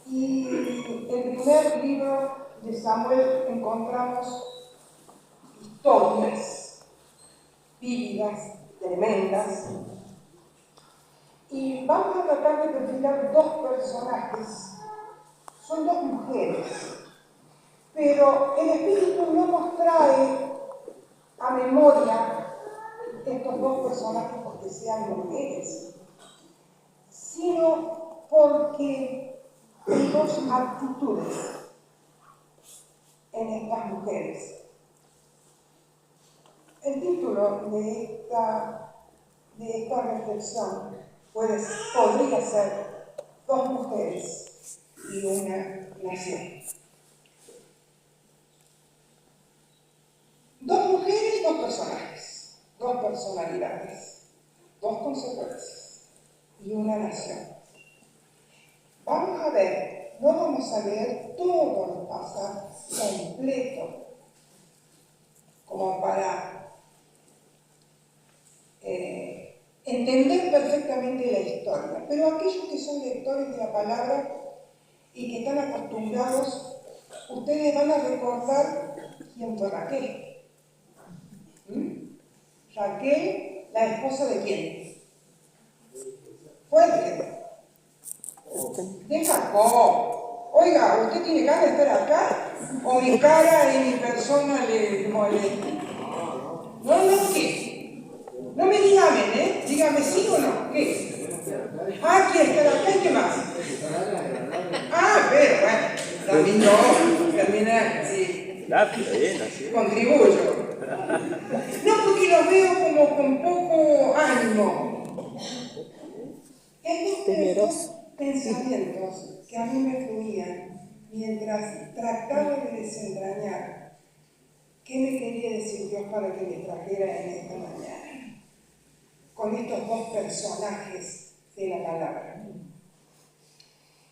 Y en el primer libro de Samuel encontramos historias vívidas, tremendas. Y vamos a tratar de perfilar dos personajes. Son dos mujeres. Pero el Espíritu no nos trae a memoria estos dos personajes porque sean mujeres, sino porque hay dos actitudes en estas mujeres. El título de esta reflexión podría ser Dos mujeres y una nación. Dos mujeres, dos personajes, dos personalidades, dos consecuencias y una nación. Vamos a ver, no vamos a leer todo el pasaje completo como para entender perfectamente la historia, pero aquellos que son lectores de la palabra y que están acostumbrados, ustedes van a recordar quién fue Raquel. Raquel, la esposa de quién? Fue de Jacob. Oiga, ¿usted tiene ganas de estar acá? ¿O mi cara y mi persona le molesta? No, ¿qué? No me diga amén, ¿eh? Dígame sí o no. ¿Qué? Ah, ¿quiere estar acá y qué más? Ah, pero bueno, también sí. Contribuyo. No, porque los veo como con poco ánimo. Estos pensamientos que a mí me fluían mientras trataba de desentrañar qué me quería decir Dios para que me trajera en esta mañana, con estos dos personajes de la palabra.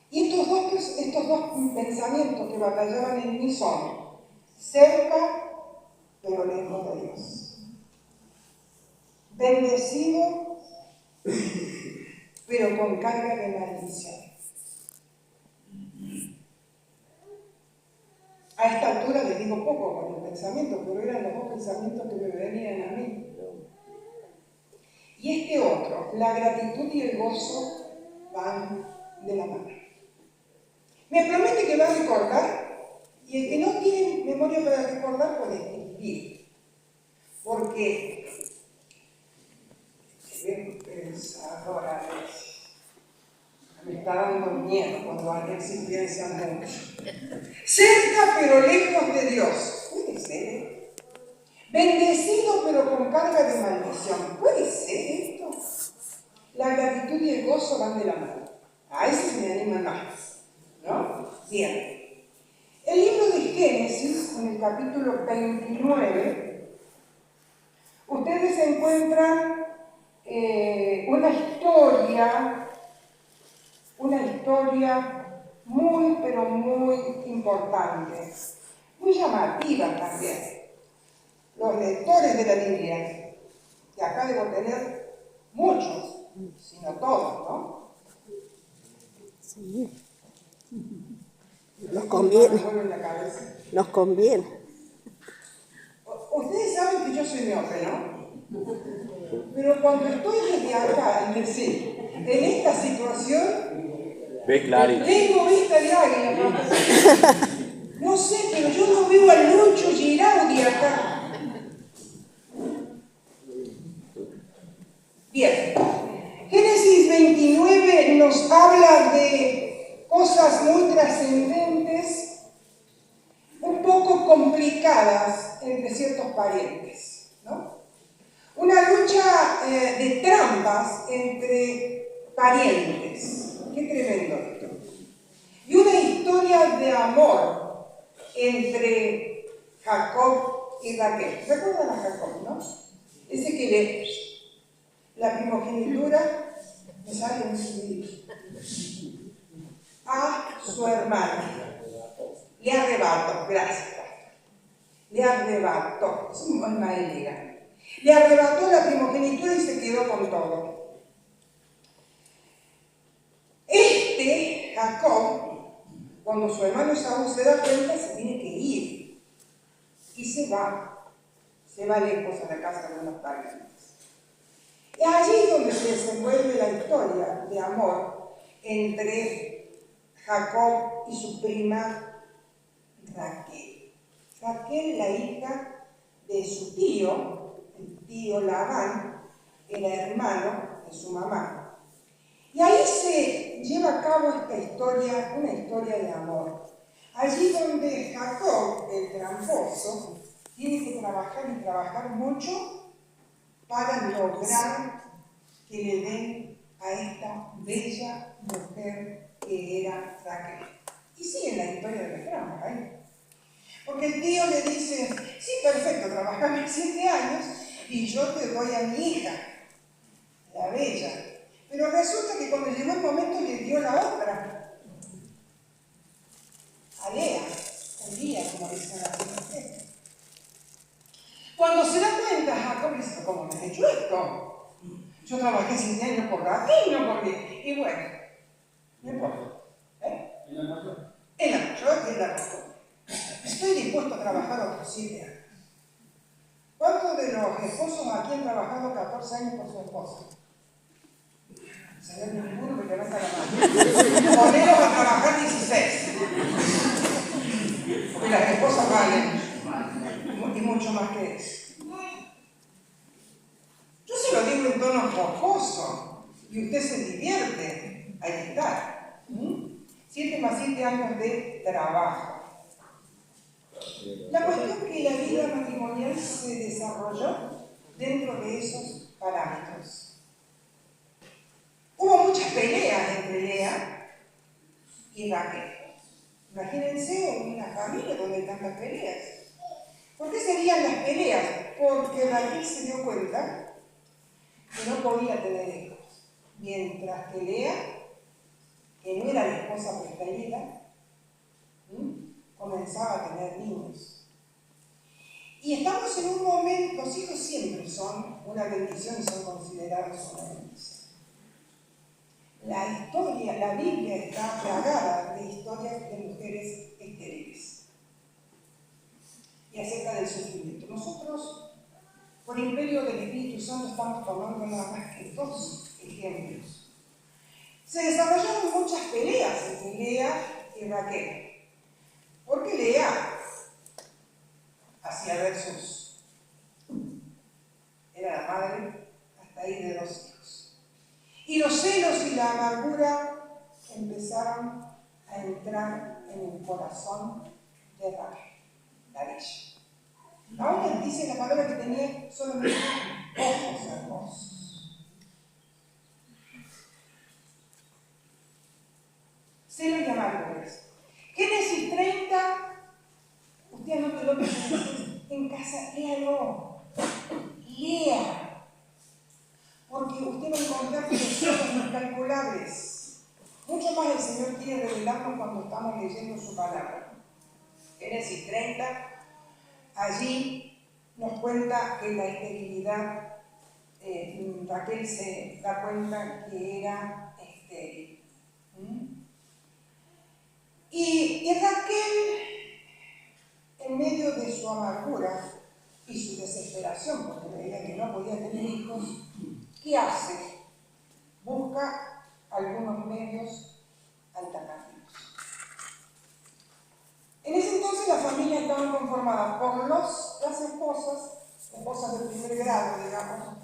Y estos dos pensamientos que batallaban en mí son cerca pero lejos de Dios, bendecido pero con carga de maldición. A esta altura les digo poco con el pensamiento, pero eran los dos pensamientos que me venían a mí. Y este otro, la gratitud y el gozo van de la mano. Me promete que va a recordar, y el que no tiene memoria para recordar puede escribir. Porque ahora me está dando miedo cuando alguien se piensa mucho. Cerca pero lejos de Dios. Puede ser. Bendecido pero con carga de maldición. ¿Puede ser esto? La gratitud y el gozo van de la mano. A ese me anima más. ¿No? Bien. El libro de Génesis, en el capítulo 29, ustedes encuentran una historia muy, pero muy importante, muy llamativa también. Los lectores de la Biblia, que acá debo tener muchos, si no todos, ¿no? Sí. Nos conviene. Nos conviene. Ustedes saben que yo soy miope, ¿no? Pero cuando estoy desde acá, es decir, en esta situación, tengo vista de águila. No sé, pero yo no veo al Lucho Giraudi acá. Bien. Génesis 29 nos habla de cosas muy trascendentes, un poco complicadas entre ciertos parientes, ¿no? Una lucha de trampas entre parientes. Qué tremendo esto. Y una historia de amor entre Jacob y Raquel. ¿Recuerdan a Jacob, no? Ese que la primogenitura me sale un silbido. A su hermana. Le arrebató, gracias. Le arrebató, es un Ismaelita. Le arrebató la primogenitura y se quedó con todo. Jacob, Cuando su hermano Esaú se da cuenta, se tiene que ir. Y se va lejos a la casa de unos parientes. Y allí es donde se desenvuelve la historia de amor entre Jacob y su prima Raquel. Raquel, la hija de su tío, el tío Labán, era hermano de su mamá. Y ahí se lleva a cabo esta historia, una historia de amor. Allí donde Jacob, el tramposo, tiene que trabajar y trabajar mucho para lograr que le den a esta bella mujer que era Raquel. Y sigue la historia de la trama, ¿eh? Porque el tío le dice, sí, perfecto, trabajame 7 años y yo te doy a mi hija, la bella. Pero resulta que cuando llegó el momento le dio la otra, a Lea, como dicen las mujeres. Cuando se da cuenta, Jacob dice, ¿cómo me has hecho esto? Yo trabajé 7 años por Raquel, no por mí. Y bueno, no importa. En la mayor y en la mayor. Estoy dispuesto a trabajar otros 7 años. ¿Cuántos de los esposos aquí han trabajado 14 años por su esposa? Se ve ninguno que levanta la mano. Poneros a trabajar 16. Porque las esposas valen y mucho más que eso. Yo se lo digo en tono jocoso y usted se divierte. Ahí está. 7 más 7 años de trabajo. La cuestión es que la vida matrimonial se desarrolló dentro de esos parámetros. Hubo muchas peleas entre Lea y Raquel. Imagínense una familia donde hay tantas peleas. ¿Por qué serían las peleas? Porque Raquel se dio cuenta que no podía tener hijos, mientras que Lea, que no era la esposa preferida, comenzaba a tener niños. Y estamos en un momento, los hijos siempre son una bendición y son considerados una bendición. La historia, la Biblia está plagada de historias de mujeres estériles y acerca del sufrimiento. Nosotros, por imperio del Espíritu Santo, estamos tomando nada más que 2 ejemplos. Se desarrollaron muchas peleas entre Lea y Raquel, porque Lea hacía versos, era la madre hasta ahí de 2 hijos. Y los celos y la amargura empezaron a entrar en el corazón de Raquel, la bella. Ahora dice la palabra que tenía solamente ojos hermosos. Celos y amarguras. Génesis 30, usted anote lo que dice en casa, léalo. Lea. Porque usted va a encontrar tesoros incalculables. Mucho más el Señor quiere revelarnos cuando estamos leyendo su palabra. Génesis 30, allí nos cuenta que la esterilidad, Raquel se da cuenta que era estéril. Y Raquel, en medio de su amargura y su desesperación, porque veía que no podía tener hijos, ¿qué hace? Busca algunos medios alternativos. En ese entonces las familias estaban conformadas por las esposas de primer grado, digamos,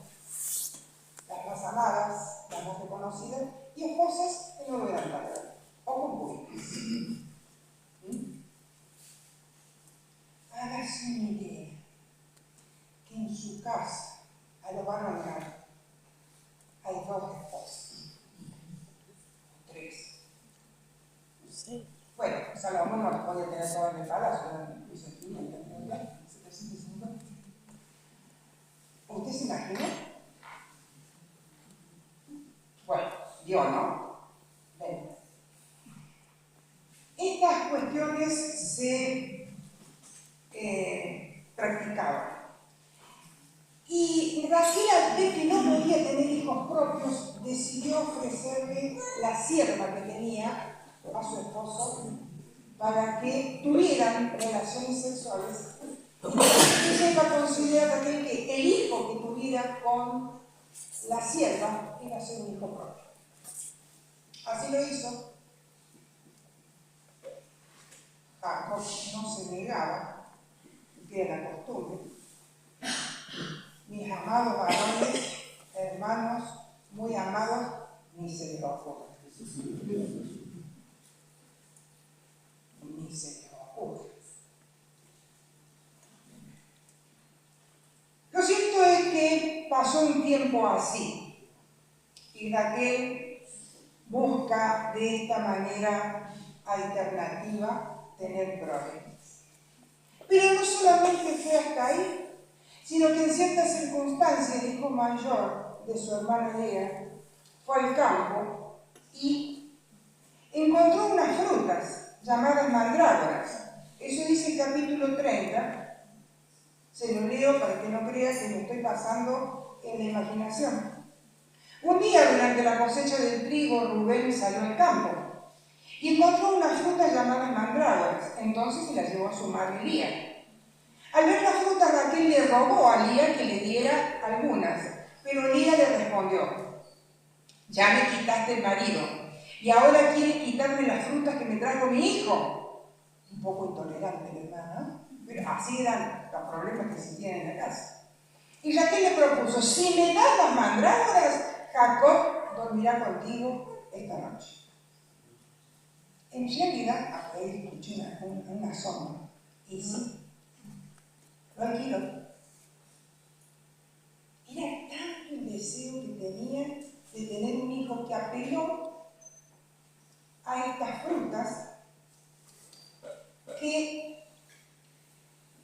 las más amadas, las más reconocidas, y esposas que no eran tan grandes, o concubinas. Hágase una idea que en su casa, a lo varonil, hay 2 esposas, 3. Sí. Bueno, Salomón no podía tener todo en el palacio, eran incluso 750. ¿Usted se imagina? Bueno, yo no. Ven. Estas cuestiones se practicaban. Y Raquel, al ver que no podía tener hijos propios, decidió ofrecerle la sierva que tenía a su esposo para que tuvieran relaciones sexuales. Josefa considera también que el hijo que tuviera con la sierva iba a ser un hijo propio. Así lo hizo. Jacob no se negaba, que era la costumbre. Mis amados varones, hermanos, muy amados, ni se les ocurre. Ni se les ocurre. Lo cierto es que pasó un tiempo así y Raquel busca de esta manera alternativa tener problemas. Pero no solamente fue hasta ahí, sino que en ciertas circunstancias el hijo mayor de su hermana Lea fue al campo y encontró unas frutas llamadas mandrágoras. Eso dice el capítulo 30. Se lo leo para que no crea que me estoy pasando en la imaginación. Un día durante la cosecha del trigo, Rubén salió al campo y encontró unas frutas llamadas mandrágoras. Entonces se las llevó a su madre Lía. Al ver las frutas, Raquel le rogó a Lía que le diera algunas, pero Lía le respondió: ya me quitaste el marido y ahora quieres quitarme las frutas que me trajo mi hijo. Un poco intolerante, ¿verdad? ¿No? Pero así eran los problemas que se tienen en la casa. Y Raquel le propuso: si me das las mandrágoras, Jacob dormirá contigo esta noche. En realidad, ahí escuché una sombra. Y sí, lo alquiló. Era tanto el deseo que tenía de tener un hijo que apeló a estas frutas que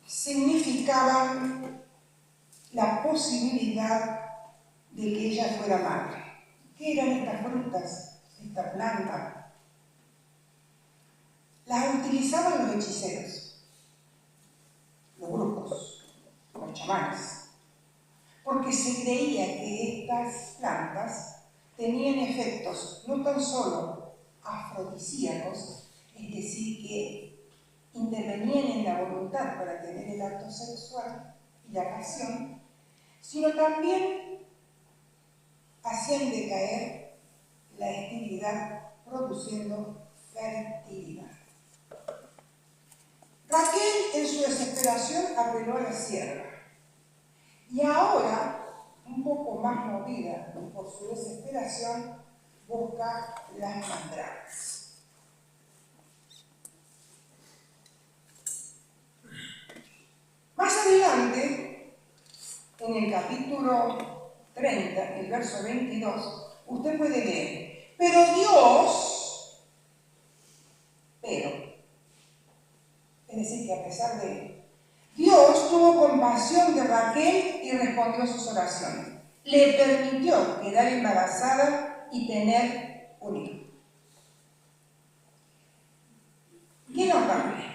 significaban la posibilidad de que ella fuera madre. ¿Qué eran estas frutas, esta planta? Las utilizaban los hechiceros, los brujos, los chamanes, porque se creía que estas plantas tenían efectos no tan solo afrodisíacos, es decir, que intervenían en la voluntad para tener el acto sexual y la pasión, sino también hacían decaer la esterilidad, produciendo fertilidad. Raquel, en su desesperación, apeló a la sierva. Y ahora, un poco más movida por su desesperación, busca las mandrágoras. Más adelante, en el capítulo 30, el verso 22, usted puede leer: pero Dios, es decir, que a pesar de Dios tuvo compasión de Raquel y respondió a sus oraciones. Le permitió quedar embarazada y tener un hijo. ¿Qué notable?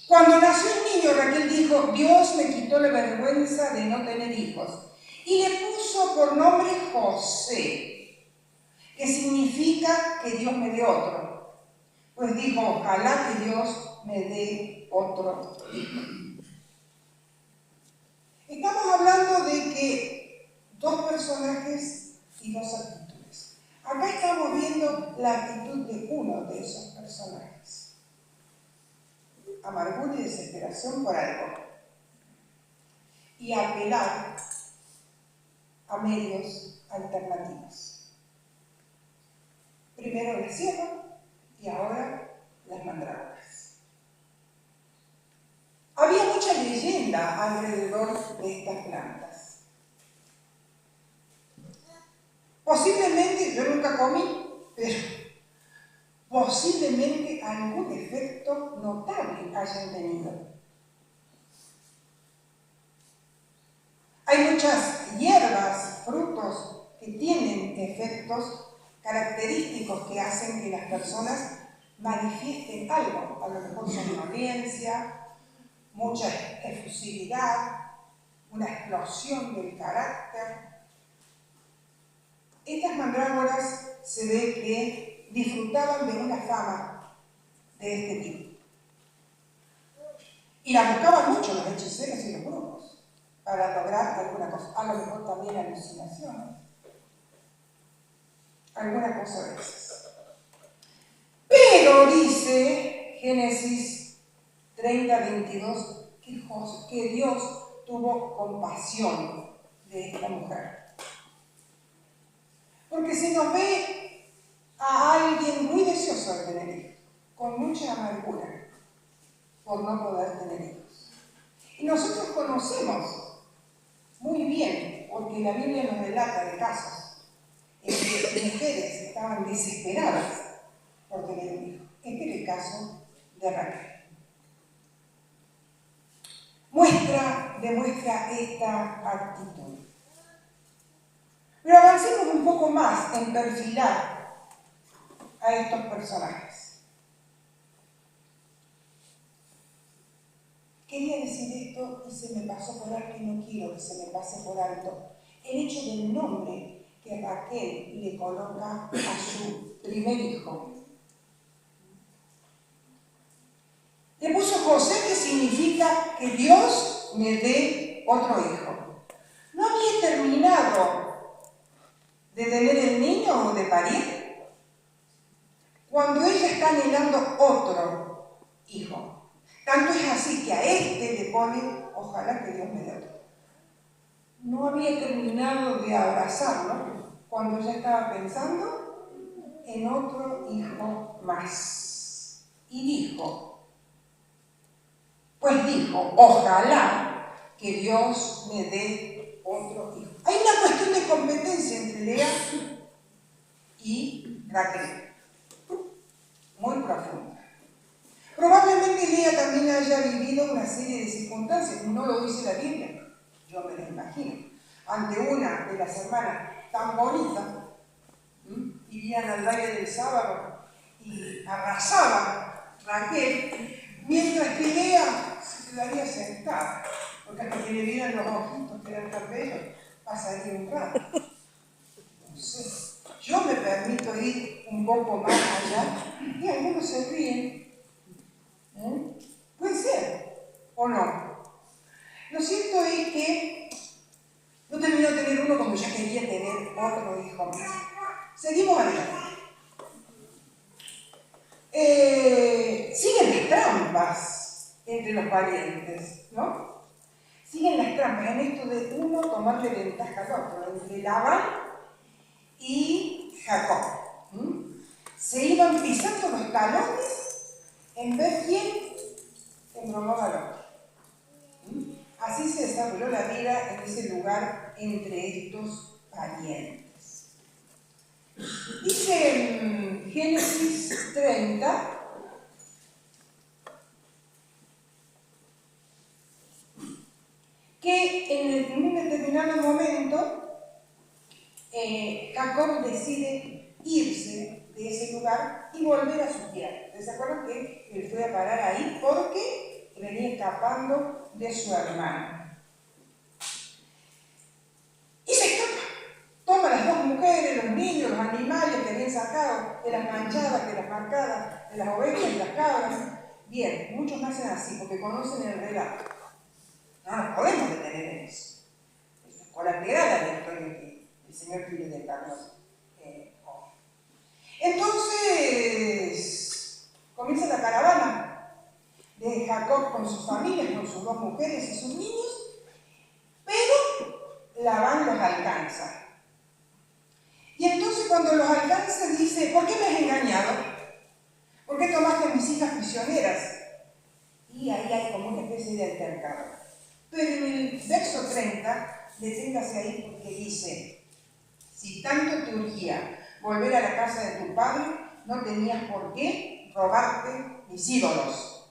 Cuando nació el niño, Raquel dijo: Dios me quitó la vergüenza de no tener hijos. Y le puso por nombre José, que significa que Dios me dé otro. Pues dijo: ojalá que Dios me dé otro hijo. Estamos hablando de que dos personajes y dos actitudes. Acá estamos viendo la actitud de uno de esos personajes. Amargura y desesperación por algo. Y apelar a medios alternativos. Primero la sierva y ahora las mandrágoras. Había mucha leyenda alrededor de estas plantas. Posiblemente, yo nunca comí, pero posiblemente algún efecto notable hayan tenido. Hay muchas hierbas, frutos que tienen efectos característicos que hacen que las personas manifiesten algo. A lo mejor somnolencia, mucha efusividad, una explosión del carácter. Estas mandrágoras se ve que disfrutaban de una fama de este tipo. Y la buscaban mucho los hechiceros y los brujos para lograr alguna cosa, a lo mejor también alucinaciones, alguna cosa de esas. Pero dice Génesis 30:22 que Dios tuvo compasión de esta mujer. Porque se nos ve a alguien muy deseoso de tener hijos, con mucha amargura por no poder tener hijos. Y nosotros conocemos muy bien, porque la Biblia nos relata de casos en que mujeres estaban desesperadas por tener un hijo. Este es el caso de Raquel. Demuestra esta actitud. Pero avancemos un poco más en perfilar a estos personajes. Quería decir esto y se me pasó por alto y no quiero que se me pase por alto el hecho del nombre que Raquel le coloca a su primer hijo. Le puso José, que significa que Dios me dé otro hijo. No había terminado de tener el niño o de parir cuando ella está anhelando otro hijo. Tanto es así que a este le pone, ojalá que Dios me dé otro. No había terminado de abrazarlo cuando ella estaba pensando en otro hijo más. Y dijo, ojalá que Dios me dé otro hijo. Hay una cuestión de competencia entre Lea y Raquel, muy profunda. Probablemente Lea también haya vivido una serie de circunstancias, no lo dice la Biblia, yo me lo imagino. Ante una de las hermanas tan bonitas, irían al baile del sábado y abrazaba Raquel, mientras que Lea se quedaría sentada, porque hasta que le vieran los ojitos que eran tan bellos, pasaría un rato. No sé, yo me permito ir un poco más allá y algunos se ríen. Puede ser, o no. Lo cierto es que no terminó de tener uno como ya quería tener otro hijo más. Seguimos adelante. Siguen las trampas entre los parientes, ¿no? Siguen las trampas en esto de uno tomarle ventaja al otro, entre Labán y Jacob. Se iban pisando los talones en ver quién embromaba al otro. Así se desarrolló la vida en ese lugar entre estos parientes. Dice en Génesis 30, que en un determinado momento Jacob decide irse de ese lugar y volver a su tierra. ¿Se acuerdan que él fue a parar ahí porque venía escapando de su hermano? Y se escapa. Toma las dos mujeres, los niños, los animales que habían sacado de las manchadas, de las marcadas, de las ovejas, de las cabras. Bien, muchos nacen así porque conocen el relato. No nos podemos detener en eso. Es colateral a la historia que el Señor quiere dejarnos hoy. Entonces, comienza la caravana de Jacob con sus familias, con sus dos mujeres y sus niños, pero Labán los alcanza. Y entonces cuando los alcanza dice, ¿por qué me has engañado? ¿Por qué tomaste a mis hijas prisioneras? Y ahí hay como una especie de altercado. Pero en el verso 30, deténgase ahí porque dice, si tanto te urgía volver a la casa de tu padre, no tenías por qué robarte mis ídolos.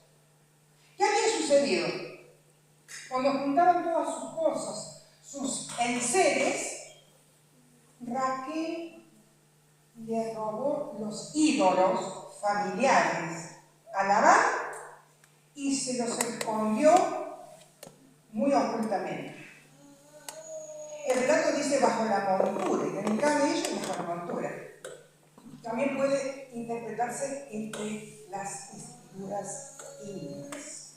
¿Qué había sucedido? Cuando juntaron todas sus cosas, sus enseres, Raquel le robó los ídolos familiares a Labán y se los escondió muy ocultamente. El relato dice bajo la montura, y en el cabello bajo la montura. También puede interpretarse entre las escrituras íntimas.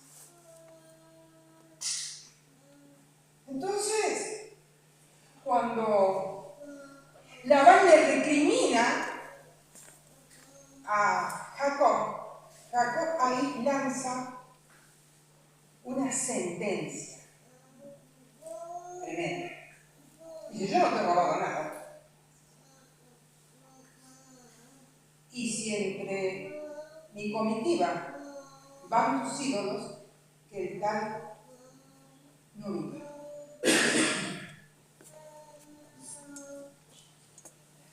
Jacob ahí lanza una sentencia tremenda. Dice, yo no te he robado nada. Y si entre mi comitiva van tus ídolos, que el tal no viva.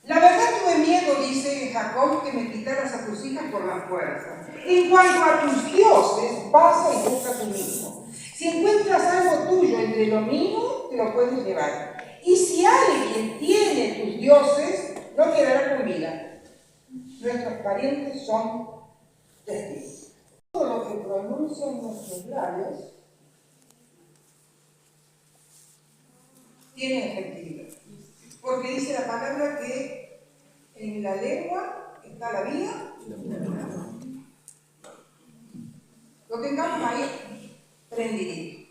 La verdad tuve miedo, dice Jacob, que me quitaras a tus hijas por la fuerza. En cuanto a tus dioses, pasa y busca tú mismo. Si encuentras algo tuyo entre lo mío, te lo puedes llevar. Y si alguien tiene tus dioses, no quedará con vida. Nuestros parientes son testigos. Todo lo que pronuncian nuestros labios tiene efectividad. Porque dice la palabra que en la lengua está la vida. Lo tengamos ahí prendidito.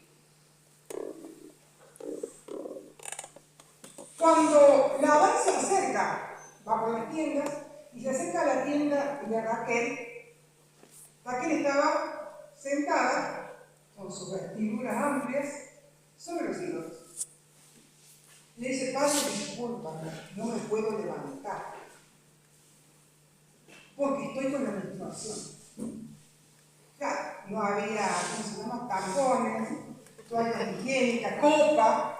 Cuando Labán se acerca, va por las tiendas, y se acerca a la tienda de Raquel, Raquel estaba sentada con sus vestiduras amplias sobre los ídolos. Le dice, padre, discúlpame, no me puedo levantar, porque estoy con la menstruación. Claro, no había, ¿cómo se llama?, tampones, toallas higiénicas, copa.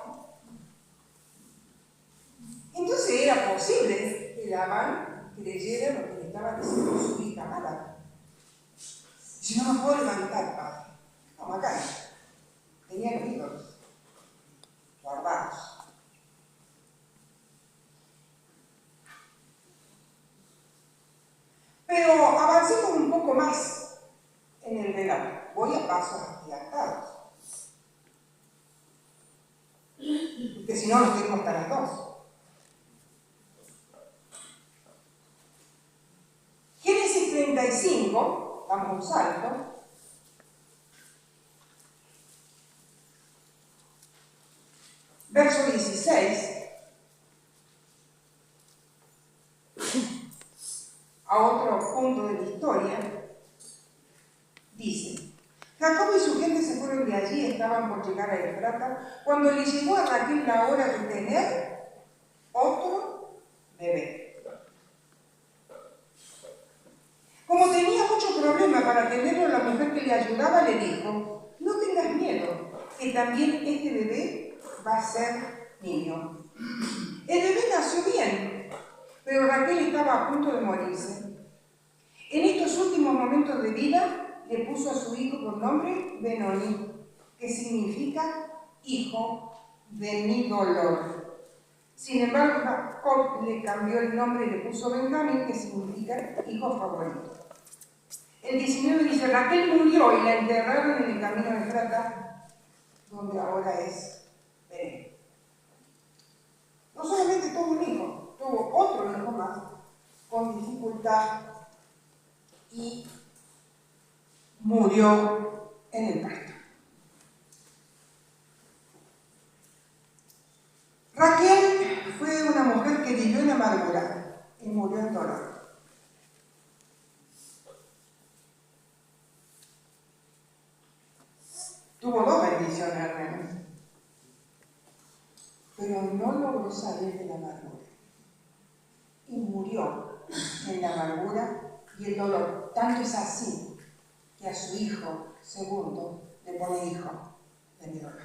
Entonces era posible que Labán creyera lo que le estaba diciendo su hija amada. Si no me puedo levantar, padre. No, acá tenía los ídolos guardados. Pero avancemos un poco más en el relato. Voy a pasos agigantados. Porque si no, nos tenemos hasta las 2. Génesis 35, damos un salto. Verso 16. A otro punto de la historia, dice, Jacob y su gente se fueron de allí, estaban por llegar a Efrata, cuando le llegó a Raquel la hora de tener otro bebé. Como tenía mucho problema para tenerlo, la mujer que le ayudaba le dijo, no tengas miedo, que también este bebé va a ser niño. El bebé nació bien, pero Raquel estaba a punto de morirse. En estos últimos momentos de vida, le puso a su hijo por nombre Benoni, que significa hijo de mi dolor. Sin embargo, Jacob le cambió el nombre y le puso Benjamín, que significa hijo favorito. El 19 dice, Raquel murió y la enterraron en el camino de Efrata, donde ahora es Belén. No solamente tuvo un hijo, tuvo otro hijo más, con dificultad, y murió en el parto. Raquel fue una mujer que vivió en amargura y murió en dolor. Tuvo 2 bendiciones al menos, pero no logró salir de la amargura y murió en la amargura y el dolor. Tanto es así que a su hijo segundo le pone hijo de mi dolor.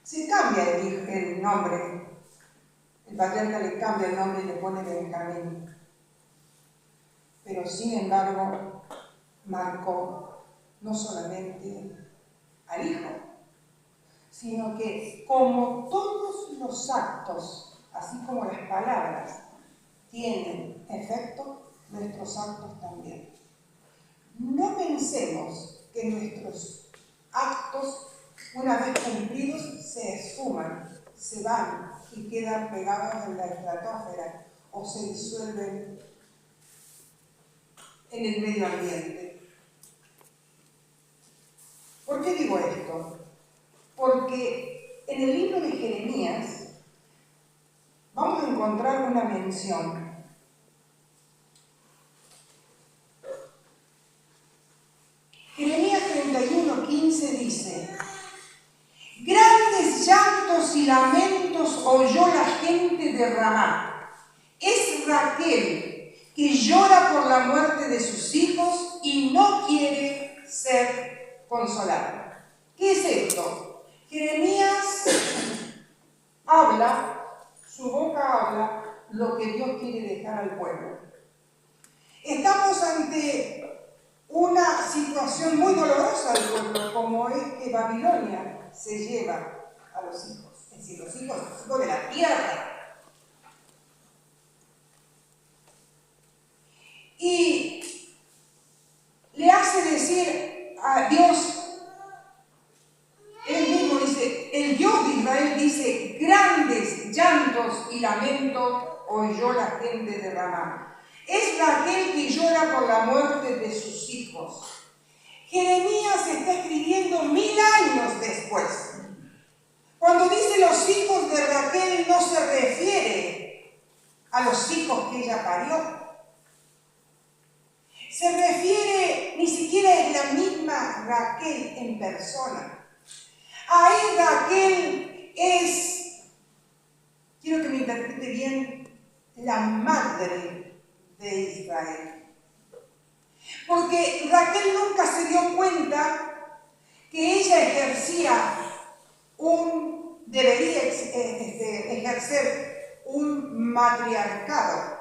Se cambia el nombre, el patriarca le cambia el nombre y le pone Benjamín, pero sin embargo marcó no solamente al hijo, sino que como todos los actos, así como las palabras, tienen efecto, nuestros actos también. No pensemos que nuestros actos, una vez cumplidos, se esfuman, se van y quedan pegados en la estratosfera o se disuelven en el medio ambiente. ¿Por qué digo esto? Porque en el libro de Jeremías vamos a encontrar una mención Jeremías 31:15 dice: grandes llantos y lamentos oyó la gente de Ramá. Es Raquel que llora por la muerte de sus hijos y no quiere ser consolada. ¿Qué es esto? Jeremías habla, su boca habla lo que Dios quiere dejar al pueblo. Estamos ante una situación muy dolorosa del pueblo, como es que Babilonia se lleva a los hijos, es decir, los hijos de la tierra. Y le hace decir a Dios, él mismo dice, el Dios de Israel dice, grandes llantos y lamentos oyó la gente de Ramá. Es Raquel que llora por la muerte de sus hijos. Jeremías está escribiendo 1000 años después. Cuando dice los hijos de Raquel no se refiere a los hijos que ella parió. Se refiere, ni siquiera es la misma Raquel en persona. Ahí Raquel es, quiero que me interprete bien, la madre de Israel. Porque Raquel nunca se dio cuenta que ella debería ejercer un matriarcado.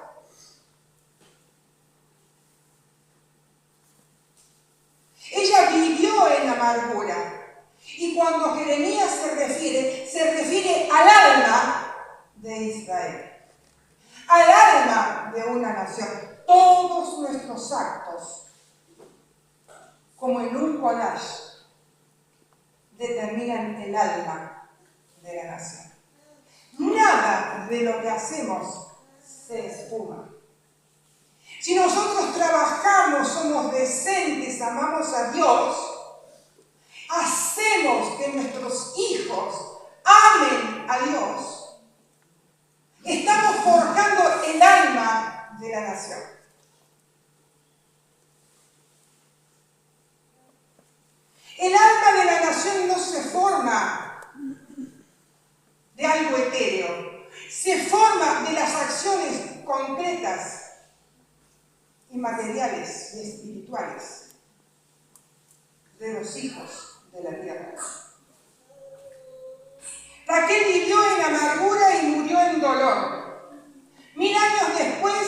Ella vivió en amargura. Y cuando Jeremías se refiere al alma de Israel, al alma de una nación. Todos nuestros actos, como en un collage, determinan el alma de la nación. Nada de lo que hacemos se esfuma. Si nosotros trabajamos, somos decentes, amamos a Dios, hacemos que nuestros hijos amen a Dios, estamos forjando el alma de la nación. El alma de la nación no se forma de algo etéreo, se forma de las acciones concretas y materiales y espirituales de los hijos de la tierra. Raquel vivió en amargura y murió en dolor. 1000 años después,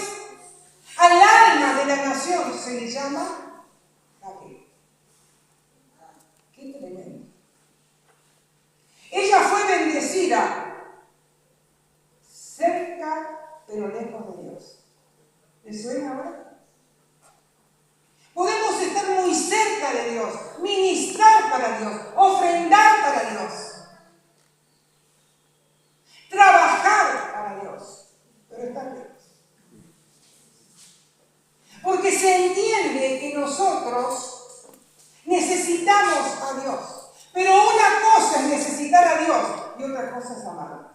al alma de la nación se le llama Raquel. Qué tremendo. Ella fue bendecida, cerca pero lejos de Dios. ¿Les suena ahora? Podemos estar muy cerca de Dios, ministrar para Dios, ofrendar para Dios, trabajar para Dios, pero estar lejos. Porque se entiende que nosotros necesitamos a Dios, pero una cosa es necesitar a Dios y otra cosa es amarlo.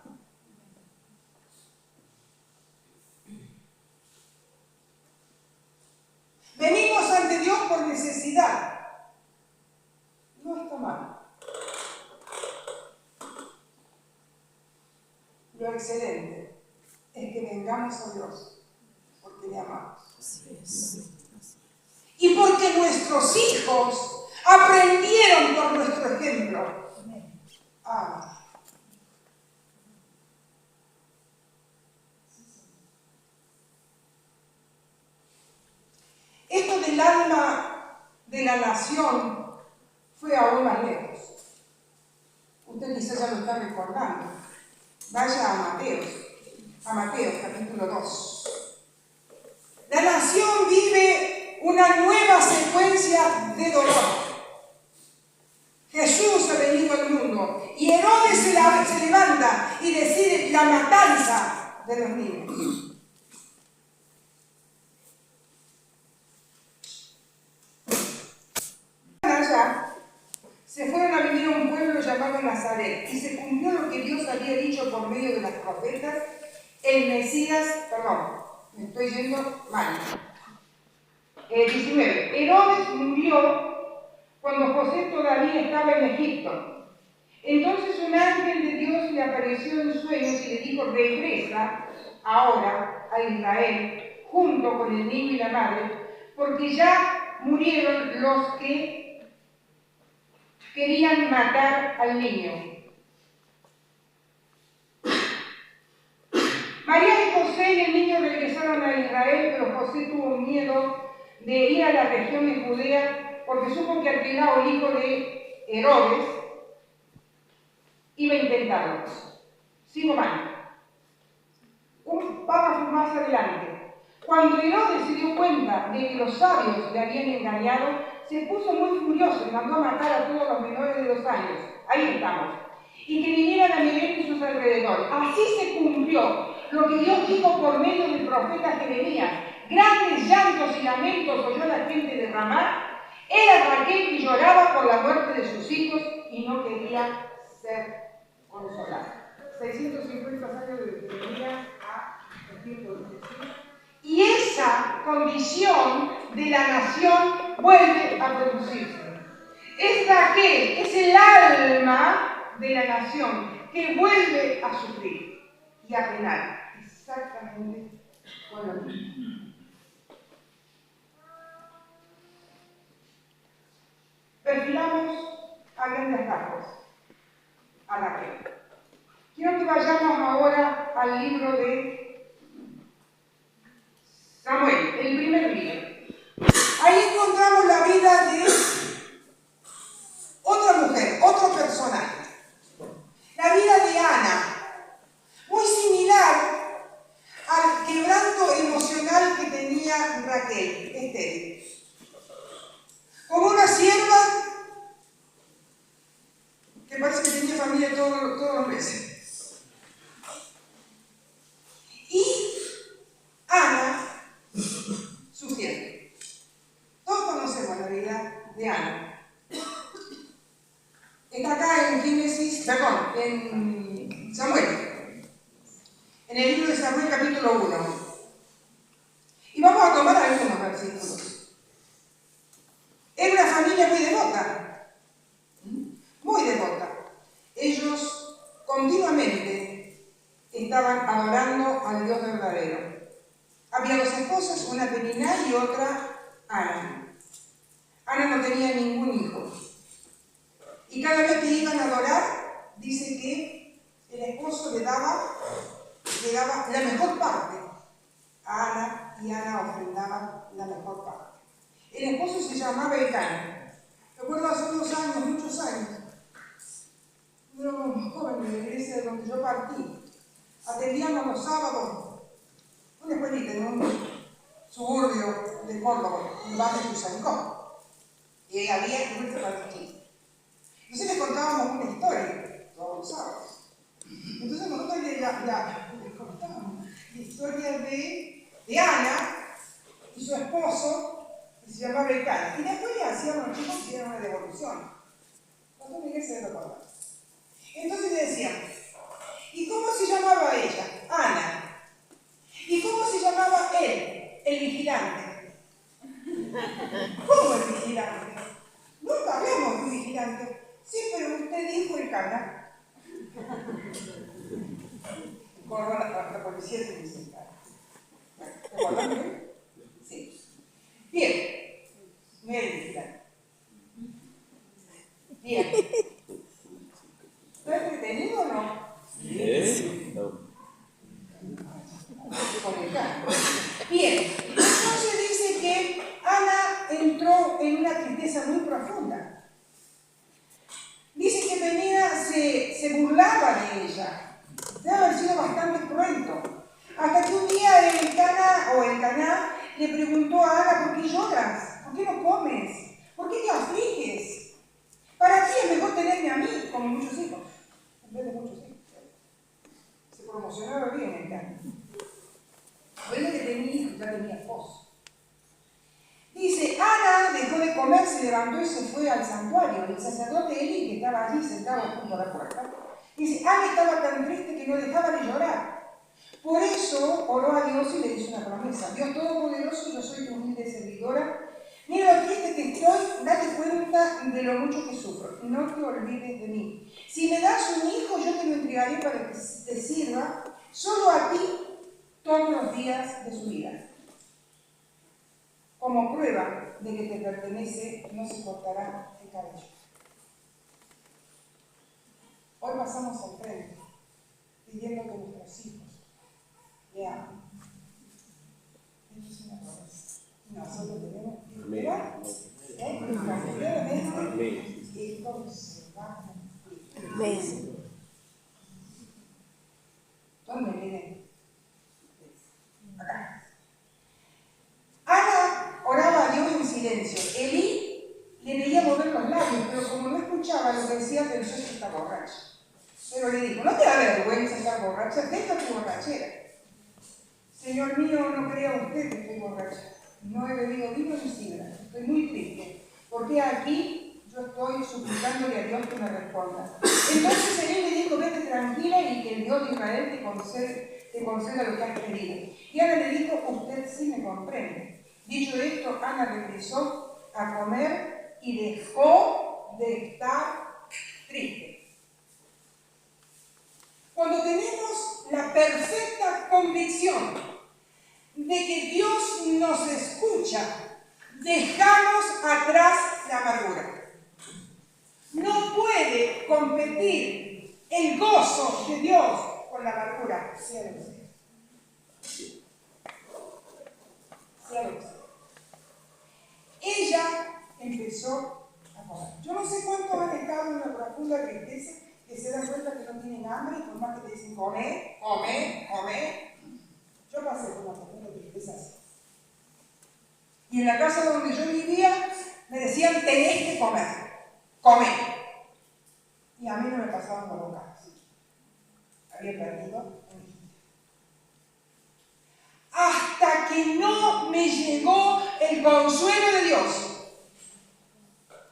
Venimos ante Dios por necesidad. No está mal. Lo excelente es que vengamos a Dios porque le amamos. Así es. Y porque nuestros hijos aprendieron por nuestro ejemplo. Ah. Esto del alma de la nación fue aún más lejos. Usted quizás ya lo está recordando. Vaya a Mateo capítulo 2. La nación vive una nueva secuencia de dolor. Jesús ha venido al mundo y Herodes se levanta y decide la matanza de los niños. Se fueron a vivir a un pueblo llamado Nazaret y se cumplió lo que Dios había dicho por medio de los profetas. El Mesías, me estoy yendo mal. 19. Herodes murió cuando José todavía estaba en Egipto. Entonces un ángel de Dios le apareció en sueños y le dijo: regresa ahora a Israel junto con el niño y la madre, porque ya murieron los que querían matar al niño. María y José y el niño regresaron a Israel, pero José tuvo miedo de ir a la región de Judea porque supo que Arquelao, el hijo de Herodes, iba a intentarlo. Sigo mal. Un párrafo más adelante. Cuando Herodes se dio cuenta de que los sabios le habían engañado, se puso muy furioso y mandó a matar a todos los menores de 2 años. Ahí estamos. Y que vinieran a Belén y sus alrededores. Así se cumplió lo que Dios dijo por medio del profeta Jeremías. Grandes llantos y lamentos oyó la gente de Ramá. Era Raquel que lloraba por la muerte de sus hijos y no quería ser consolada. 650 años de Jeremías a el tiempo de Jesús. Y esa condición de la nación vuelve a producirse. Es Raquel, es el alma de la nación que vuelve a sufrir y a penar exactamente con lo mismo. Perfilamos a grandes rasgos a Raquel. Quiero que vayamos ahora al libro de Samuel, el primer libro. Ahí encontramos la vida de otra mujer, otro personaje. La vida de Ana, muy similar al quebranto emocional que tenía Raquel, estéril. Como una sierva que parece que tenía familia todos los meses. Y Ana sufriendo. Todos conocemos la vida de Ana. Está acá en Samuel, en el libro de Samuel capítulo 1. Y vamos a tomar algunos versículos. Era una familia muy devota, muy devota. Ellos continuamente estaban adorando al Dios verdadero. Había 2 esposas, una Penina y otra Ana. Ana no tenía ningún hijo. Y cada vez que iban a adorar, dice que el esposo le daba la mejor parte a Ana y Ana ofrendaba la mejor parte. El esposo se llamaba Elcana. Recuerdo hace unos años, muchos años, yo era un joven de la iglesia de donde yo partí. Atendíamos los sábados una escuelita en un suburbio de Córdoba, en el barrio de Tuzancó. Y había mucho partido. Entonces les contábamos una historia todos los sábados. Entonces nosotros les contábamos la historia de Ana y su esposo, que se llamaba Elcana. Y después le hacíamos los chicos que hicieron una devolución. Cuando Miguel se lo contaba. Entonces le decíamos, ¿y cómo se llamaba ella? Ana. ¿Y cómo se llamaba él? El vigilante. ¿Cómo el vigilante? Nunca hablamos de un vigilante. Sí, pero usted dijo Elcana. La policía se dice ¿te acuerdas bien? Sí. Bien. No era el vigilante. Bien. ¿Está entretenido o no? Sí. No. Bien, entonces dice que Ana entró en una tristeza muy profunda. Dice que Penina se burlaba de ella. Debe haber sido bastante cruento. Hasta que un día Elcaná le preguntó a Ana: ¿por qué lloras? ¿Por qué no comes? ¿Por qué te afliges? Para ti es mejor tenerme a mí como muchos hijos, en vez de muchos hijos. Se promocionaba bien Elcaná. Bueno, que tenía hijos, ya tenía esposo. Dice, Ana dejó de comer, se levantó y se fue al santuario. El sacerdote Eli, que estaba allí sentado junto a la puerta, dice, Ana estaba tan triste que no dejaba de llorar. Por eso oró a Dios y le hizo una promesa. Dios Todopoderoso, yo soy tu humilde servidora. Mira lo triste que estoy, date cuenta de lo mucho que sufro. No te olvides de mí. Si me das un hijo, yo te lo entregaré para que te sirva solo a ti todos los días de su vida. Como prueba de que te pertenece, no se cortará el cabello. Hoy pasamos al frente, pidiendo que nuestros hijos le amen. Esto es una promesa. Nosotros tenemos que esperar, tranquilamente, y esto se va a cumplir. ¿Dónde viene? Acá. Ana oraba a Dios en silencio. Elí le veía mover los labios, pero como no escuchaba lo que decía, pensó que está borracha. Pero le dijo, ¿no te da vergüenza estar borracha? Deja tu borrachera. Señor mío, no crea usted que estoy borracha. No he bebido vino ni sidra. Estoy muy triste. Porque aquí yo estoy suplicándole a Dios que me responda. Entonces Elí le dijo, vete tranquila y que el Dios de Israel te conceda lo que has pedido. Y Ana le dijo, usted sí me comprende. Dicho esto, Ana regresó a comer y dejó de estar triste. Cuando tenemos la perfecta convicción de que Dios nos escucha, dejamos atrás la amargura. No puede competir el gozo de Dios con la amargura, sea lo que sea. Sea lo que sea. Ella empezó a comer. Yo no sé cuántos han estado en una profunda tristeza que se dan cuenta que no tienen hambre y por más que te dicen comer, comer, comer. Yo pasé por una profunda tristeza así. Y en la casa donde yo vivía me decían tenés que comer, comer. Y a mí no me pasaban por boca. Había perdido un hijo. Hasta que no me llegó el consuelo de Dios,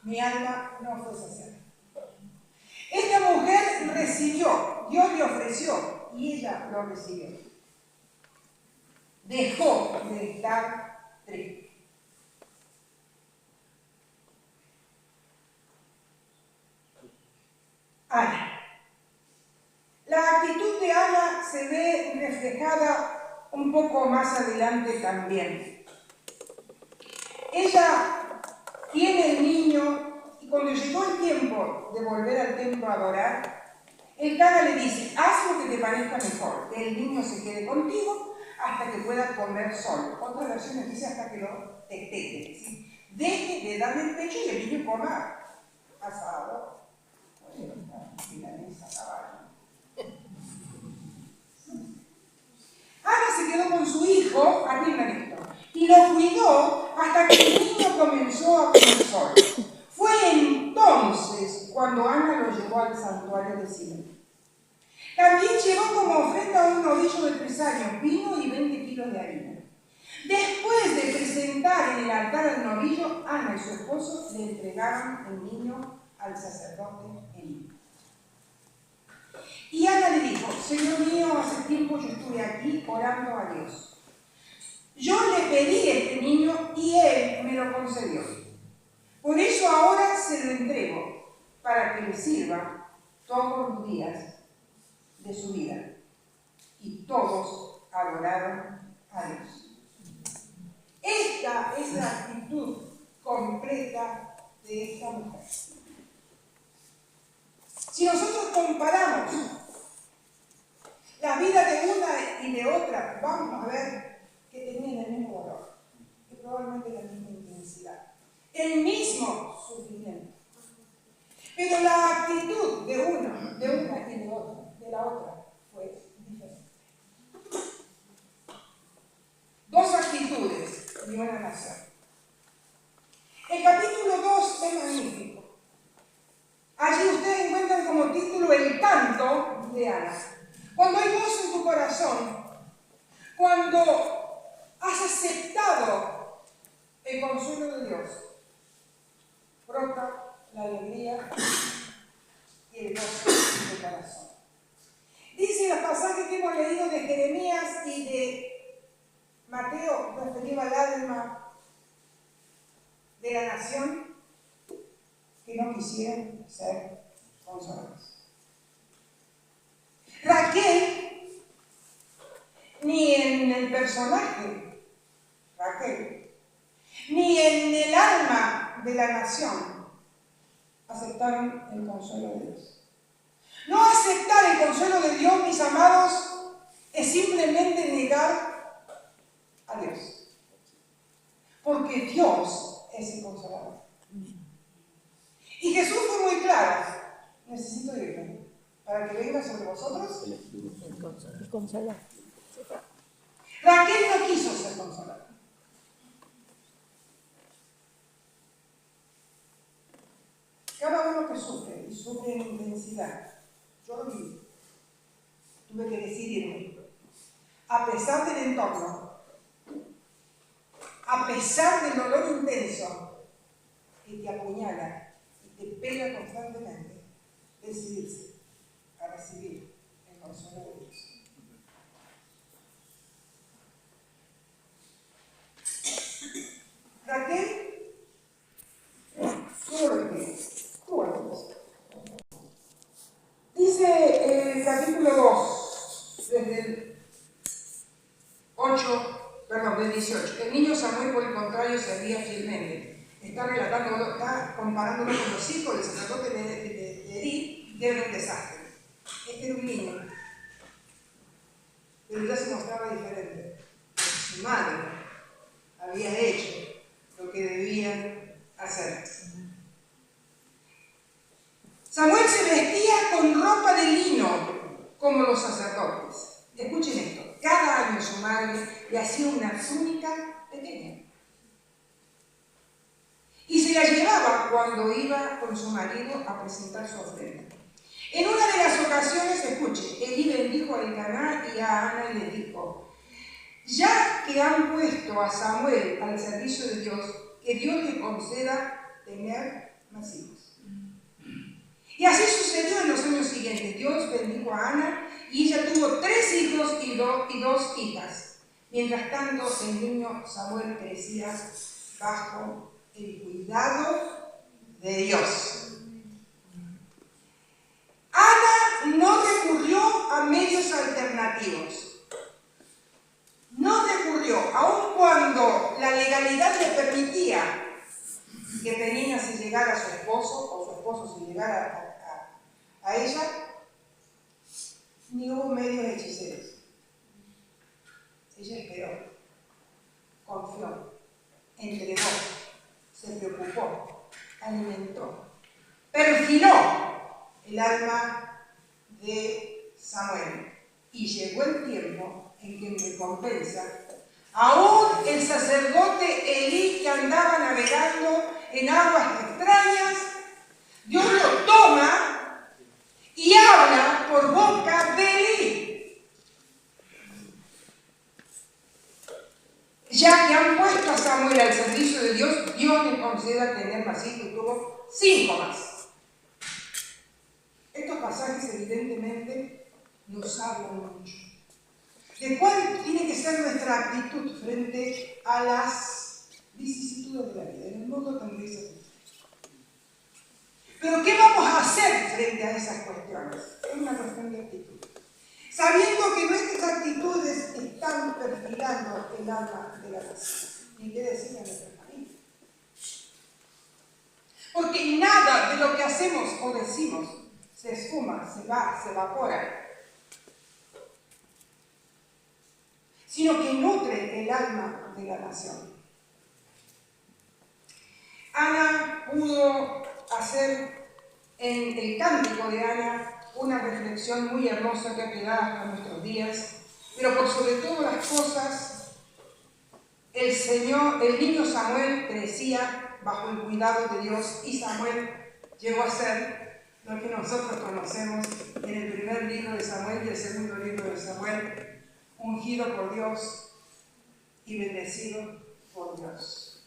mi alma no fue saciada. Esta mujer recibió, Dios le ofreció y ella lo recibió. Dejó de estar triste. Ana. La actitud de Ana se ve reflejada un poco más adelante también. Ella tiene el niño y cuando llegó el tiempo de volver al templo a adorar, el Cana le dice, haz lo que te parezca mejor, que el niño se quede contigo hasta que pueda comer solo. Otra versión dice hasta que lo destete, ¿sí? Deje de darle el pecho y el niño coma asado, milanesa, caballo. Ana se quedó con su hijo, atiendan esto, y lo cuidó hasta que el niño comenzó a comer solo. Fue entonces cuando Ana lo llevó al santuario de Silo. También llevó como ofrenda un novillo de 3 años, vino y 20 kilos de harina. Después de presentar en el altar al novillo, Ana y su esposo le entregaron el niño al sacerdote Elí. Y Ana le dijo, Señor mío, hace tiempo yo estuve aquí orando a Dios. Yo le pedí este niño y Él me lo concedió. Por eso ahora se lo entrego, para que le sirva todos los días de su vida. Y todos adoraron a Dios. Esta es la actitud completa de esta mujer. Si nosotros comparamos la vida de una y de otra, vamos a ver que tenían el mismo valor, y probablemente la misma intensidad, el mismo sufrimiento. Pero la actitud de una y de la otra, fue diferente. 2 actitudes de una nación. El capítulo 2 es magnífico. Allí ustedes encuentran como título el canto de Ana. Cuando hay gozo en tu corazón, cuando has aceptado el consuelo de Dios, brota la alegría y el gozo en tu corazón. Dice los pasajes que hemos leído de Jeremías y de Mateo, nos lleva al alma de la nación que no quisieron ser consolados. Raquel, ni en el personaje, Raquel, ni en el alma de la nación aceptaron el consuelo de Dios. No aceptar el consuelo de Dios, mis amados, es simplemente negar a Dios. Porque Dios es el consolador. Y Jesús fue muy claro: necesito irme para que venga sobre vosotros El consolador. Raquel no quiso ser consolada. Cada uno que sufre, y sufre en intensidad, yo lo viví, tuve que decidirme, a pesar del entorno, a pesar del dolor intenso que te apuñala y te pega constantemente, decidirse a recibir el consuelo de Dios. Raquel tuvo lo que tuvo lo que dice el capítulo 2, desde el 18. El niño Samuel, por el contrario, servía fielmente. Está relatando, está comparándolo con los hijos del sacerdote de Elí, que era un desastre. Este era un niño, pero ya se mostraba diferente. Su madre había hecho lo que debían hacer. Samuel se vestía con ropa de lino, como los sacerdotes. Escuchen esto: cada año su madre le hacía una túnica pequeña y se la llevaba cuando iba con su marido a presentar su ofrenda. En una de las ocasiones, escuche, Elí bendijo a Elcaná y a Ana y le dijo: ya que han puesto a Samuel al servicio de Dios, que Dios le conceda tener más hijos. Y así sucedió en los años siguientes. Dios bendijo a Ana y ella tuvo 3 hijos y 2 hijas. Mientras tanto, el niño Samuel crecía bajo el cuidado de Dios. Ana no recurrió a medios alternativos. No recurrió, aun cuando la legalidad le permitía que Penina se llegara a su esposo o su esposo se llegara a ella, ni hubo medios hechiceros. Ella esperó, confió, entregó, se preocupó, alimentó, perfiló el alma de Samuel. Y llegó el tiempo en que en recompensa, aún el sacerdote Elí, que andaba navegando en aguas extrañas, Dios lo toma y habla por boca de Elí. Ya que han puesto a Samuel al servicio de Dios, Dios le conceda tener más hijos, y tuvo 5 más. Estos pasajes evidentemente nos hablan mucho de cuál tiene que ser nuestra actitud frente a las vicisitudes de la vida. En el mundo tan gris. Pero ¿qué vamos a hacer frente a esas cuestiones? Es una cuestión de actitud. Sabiendo que nuestras actitudes están perfilando el alma de la nación. Ni qué decir a nuestra familia. Porque nada de lo que hacemos o decimos se esfuma, se va, se evapora, sino que nutre el alma de la nación. Ana pudo hacer en el cántico de Ana una reflexión muy hermosa que ha quedado hasta nuestros días, pero por sobre todas las cosas, el niño Samuel crecía bajo el cuidado de Dios y Samuel llegó a ser lo que nosotros conocemos en el primer libro de Samuel y el segundo libro de Samuel: ungido por Dios y bendecido por Dios.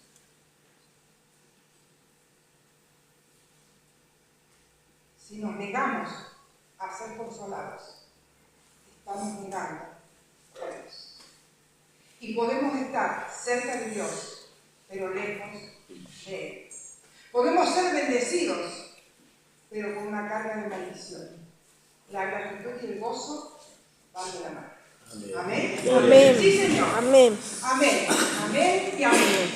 Si nos negamos a ser consolados, estamos negando a Dios. Y podemos estar cerca de Dios pero lejos de Él. Podemos ser bendecidos, pero con una carga de maldición. La gratitud y el gozo van de la mano. Amén. Amén. Sí, Señor. Amén. Amén. Amén y amén.